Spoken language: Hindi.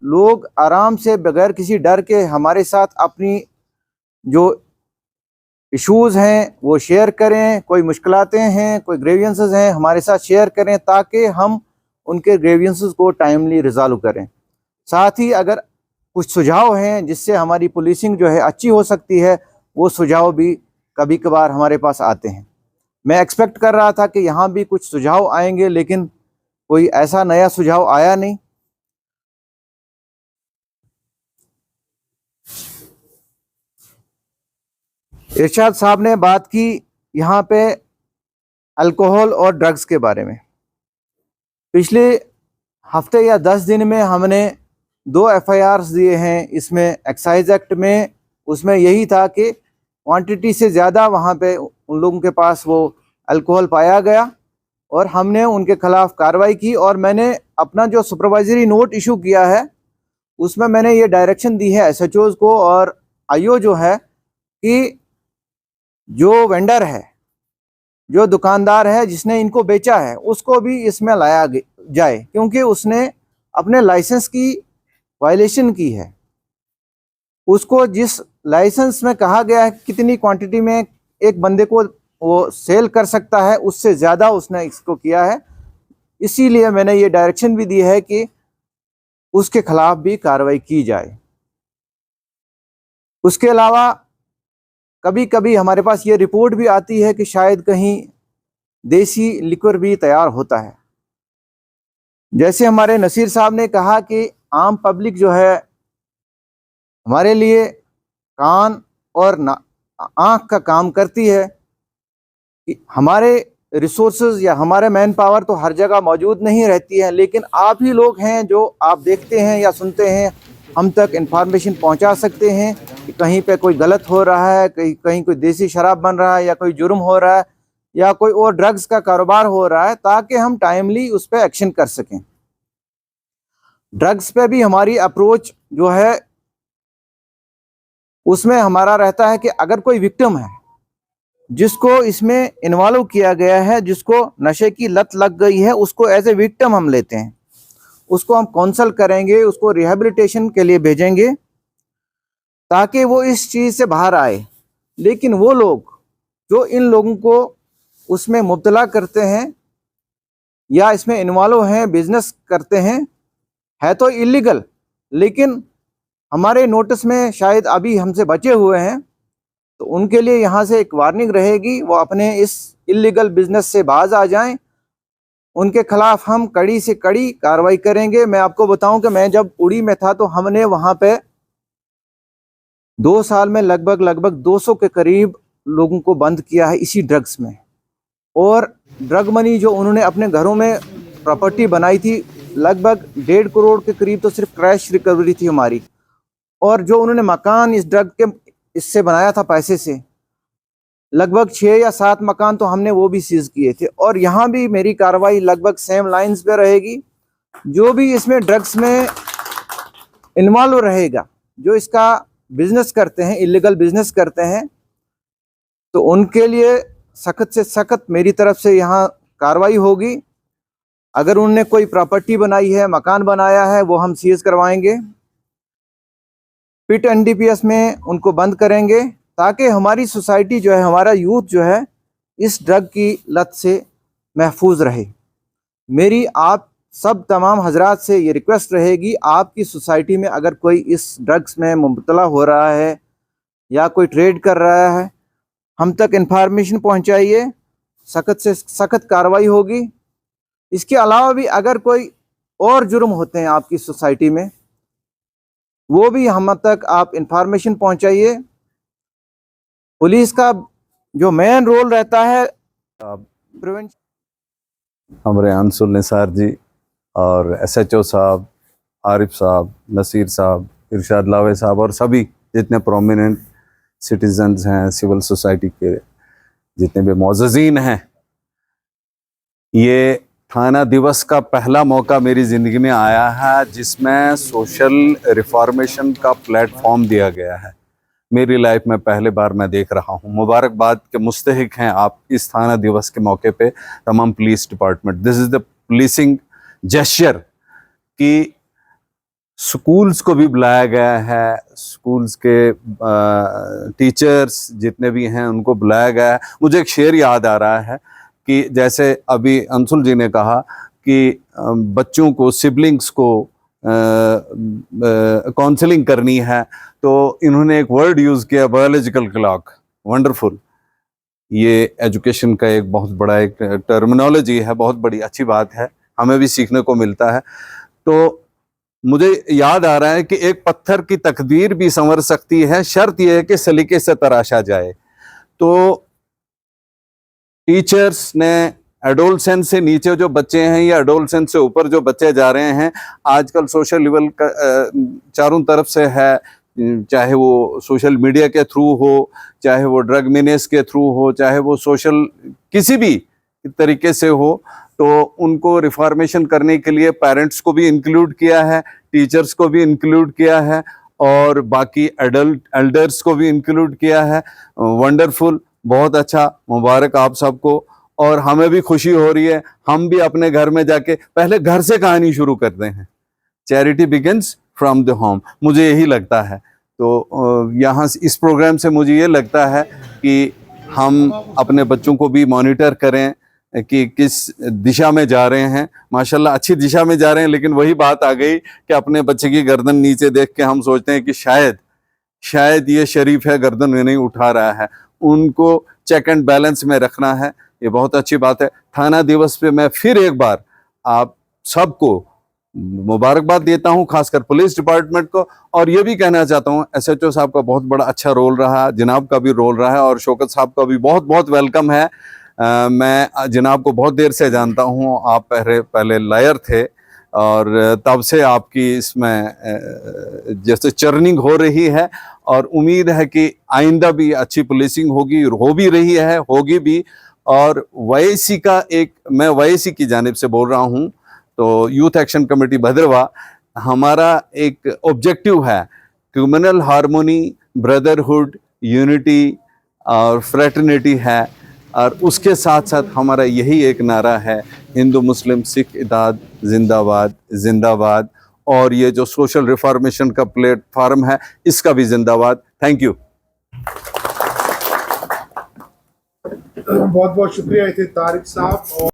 लोग आराम से बगैर किसी डर के हमारे साथ अपनी जो इश्यूज़ हैं वो शेयर करें, कोई मुश्किलातें हैं, कोई ग्रेवियंसेस हैं, हमारे साथ शेयर करें ताकि हम उनके ग्रेवियंसेस को टाइमली रिजॉल्व करें। साथ ही अगर कुछ सुझाव हैं जिससे हमारी पुलिसिंग जो है अच्छी हो सकती है, वो सुझाव भी कभी कभार हमारे पास आते हैं। मैं एक्सपेक्ट कर रहा था कि यहाँ भी कुछ सुझाव आएंगे, लेकिन कोई ऐसा नया सुझाव आया नहीं। इरशाद साहब ने बात की यहाँ पे अल्कोहल और ड्रग्स के बारे में। पिछले हफ्ते या 10 दिन में हमने 2 FIRs दिए हैं। इसमें एक्साइज एक्ट में उसमें यही था कि क्वांटिटी से ज़्यादा वहाँ पे उन लोगों के पास वो अल्कोहल पाया गया और हमने उनके खिलाफ कार्रवाई की। और मैंने अपना जो सुपरवाइजरी नोट इशू किया है उसमें मैंने ये डायरेक्शन दी है SHOs को और IO जो है कि जो वेंडर है, जो दुकानदार है जिसने इनको बेचा है, उसको भी इसमें लाया जाए, क्योंकि उसने अपने लाइसेंस की वायलेशन की है। उसको जिस लाइसेंस में कहा गया है कितनी क्वांटिटी में एक बंदे को वो सेल कर सकता है, उससे ज़्यादा उसने इसको किया है। इसीलिए मैंने ये डायरेक्शन भी दी है कि उसके खिलाफ भी कार्रवाई की जाए। उसके अलावा कभी कभी हमारे पास ये रिपोर्ट भी आती है कि शायद कहीं देसी लिक्वर भी तैयार होता है। जैसे हमारे नसीर साहब ने कहा कि आम पब्लिक जो है हमारे लिए कान और आँख का काम करती है। हमारे रिसोर्सेज या हमारे मैन पावर तो हर जगह मौजूद नहीं रहती है, लेकिन आप ही लोग हैं जो आप देखते हैं या सुनते हैं, हम तक इंफॉर्मेशन पहुंचा सकते हैं कि कहीं पे कोई गलत हो रहा है, कहीं कोई देसी शराब बन रहा है या कोई जुर्म हो रहा है या कोई और ड्रग्स का कारोबार हो रहा है, ताकि हम टाइमली उस पर एक्शन कर सकें। ड्रग्स पे भी हमारी अप्रोच जो है उसमें हमारा रहता है कि अगर कोई विक्टिम है जिसको इसमें इन्वॉल्व किया गया है, जिसको नशे की लत लग गई है, उसको एज ए विक्टिम हम लेते हैं, उसको हम काउंसल करेंगे, उसको रिहैबिलिटेशन के लिए भेजेंगे ताकि वो इस चीज़ से बाहर आए। लेकिन वो लोग जो इन लोगों को उसमें मुब्तला करते हैं या इसमें इन्वॉल्व हैं, बिजनेस करते हैं, है तो इलीगल, लेकिन हमारे नोटिस में शायद अभी हमसे बचे हुए हैं, तो उनके लिए यहाँ से एक वार्निंग रहेगी, वो अपने इस इलीगल बिजनेस से बाज आ जाएं। उनके खिलाफ हम कड़ी से कड़ी कार्रवाई करेंगे। मैं आपको बताऊं कि मैं जब उड़ी में था तो हमने वहाँ पे 2 साल में लगभग 200 के करीब लोगों को बंद किया है इसी ड्रग्स में। और ड्रग मनी जो उन्होंने अपने घरों में प्रॉपर्टी बनाई थी, लगभग 1.5 करोड़ के करीब तो सिर्फ क्रैश रिकवरी थी हमारी। और जो उन्होंने मकान इस ड्रग के इससे बनाया था पैसे से, लगभग 6 या 7 मकान तो हमने वो भी सीज किए थे। और यहाँ भी मेरी कार्रवाई लगभग सेम लाइंस पे रहेगी। जो भी इसमें ड्रग्स में इन्वॉल्व रहेगा, जो इसका बिजनेस करते हैं, इलीगल बिजनेस करते हैं, तो उनके लिए सख्त से सख्त मेरी तरफ से यहाँ कार्रवाई होगी। अगर उनने कोई प्रॉपर्टी बनाई है, मकान बनाया है, वो हम सीज करवाएंगे। पिट NDPS में उनको बंद करेंगे ताकि हमारी सोसाइटी जो है, हमारा यूथ जो है, इस ड्रग की लत से महफूज रहे। मेरी आप सब तमाम हजरात से ये रिक्वेस्ट रहेगी, आपकी सोसाइटी में अगर कोई इस ड्रग्स में मुब्तला हो रहा है या कोई ट्रेड कर रहा है, हम तक इन्फॉर्मेशन पहुंचाइए, सख्त से सख्त कार्रवाई होगी। इसके अलावा भी अगर कोई और जुर्म होते हैं आपकी सोसाइटी में, वो भी हम तक आप इंफॉर्मेशन पहुंचाइए। पुलिस का जो मेन रोल रहता है प्रिवेंशन। हमारे अंसुल निसार जी और SHO साहब, आरिफ साहब, नसीर साहब, इरशाद लावे साहब और सभी जितने प्रोमिनेंट सिटीजन्स हैं, सिविल सोसाइटी के जितने भी मोअज़्ज़ीन हैं, ये थाना दिवस का पहला मौका मेरी ज़िंदगी में आया है जिसमें सोशल रिफॉर्मेशन का प्लेटफॉर्म दिया गया है। मेरी लाइफ में पहले बार मैं देख रहा हूँ। मुबारकबाद के मुस्तहिक हैं आप इस थाना दिवस के मौके पे तमाम police department. This is the policing gesture कि स्कूल्स को भी बुलाया गया है, स्कूल्स के टीचर्स जितने भी हैं उनको बुलाया गया है। मुझे एक शेर याद आ रहा है कि जैसे अभी अंशुल जी ने कहा कि बच्चों को, सिबलिंग्स को काउंसलिंग करनी है, तो इन्होंने एक वर्ड यूज़ किया, बायोलॉजिकल क्लॉक। वंडरफुल। ये एजुकेशन का एक बहुत बड़ा एक टर्मिनोलॉजी है, बहुत बड़ी अच्छी बात है, हमें भी सीखने को मिलता है। तो मुझे याद आ रहा है कि एक पत्थर की तकदीर भी संवर सकती है, शर्त यह है कि सलीके से तराशा जाए। तो टीचर्स ने एडोलसेंस से नीचे जो बच्चे हैं या एडोलसेंस से ऊपर जो बच्चे जा रहे हैं, आजकल सोशल लेवल का चारों तरफ से है, चाहे वो सोशल मीडिया के थ्रू हो, चाहे वो ड्रग मीनेस के थ्रू हो, चाहे वो सोशल किसी भी तरीके से हो, तो उनको रिफॉर्मेशन करने के लिए पेरेंट्स को भी इंक्लूड किया है, टीचर्स को भी इंक्लूड किया है और बाकी एल्डर्स को भी इंक्लूड किया है। वंडरफुल, बहुत अच्छा, मुबारक आप सबको। और हमें भी खुशी हो रही है, हम भी अपने घर में जाके पहले घर से कहानी शुरू करते हैं। Charity begins from the home, मुझे यही लगता है। तो यहाँ इस प्रोग्राम से मुझे ये लगता है कि हम अपने बच्चों को भी मॉनिटर करें कि किस दिशा में जा रहे हैं। माशाल्लाह अच्छी दिशा में जा रहे हैं, लेकिन वही बात आ गई कि अपने बच्चे की गर्दन नीचे देख के हम सोचते हैं कि शायद ये शरीफ है, गर्दन में नहीं उठा रहा है। उनको चेक एंड बैलेंस में रखना है, ये बहुत अच्छी बात है। थाना दिवस पे मैं फिर एक बार आप सबको मुबारकबाद देता हूं, खासकर पुलिस डिपार्टमेंट को, और ये भी कहना चाहता हूं SHO साहब का बहुत बड़ा अच्छा रोल रहा, जनाब का भी रोल रहा है और शौकत साहब का भी बहुत बहुत वेलकम है। मैं जनाब को बहुत देर से जानता हूं, आप पहले लॉयर थे और तब से आपकी इसमें जैसे चर्निंग हो रही है, और उम्मीद है कि आइंदा भी अच्छी पुलिसिंग होगी, हो भी रही है, होगी भी। और YAC का मैं YAC की जानिब से बोल रहा हूं, तो यूथ एक्शन कमेटी भद्रवा, हमारा एक ऑब्जेक्टिव है कम्युनल हार्मोनी, ब्रदरहुड, यूनिटी और फ्रेटर्निटी है, और उसके साथ साथ हमारा यही एक नारा है, हिंदू मुस्लिम सिख इत्तेहाद जिंदाबाद जिंदाबाद। और ये जो सोशल रिफॉर्मेशन का प्लेटफॉर्म है, इसका भी जिंदाबाद। Thank you. बहुत बहुत शुक्रिया तारिक साहब।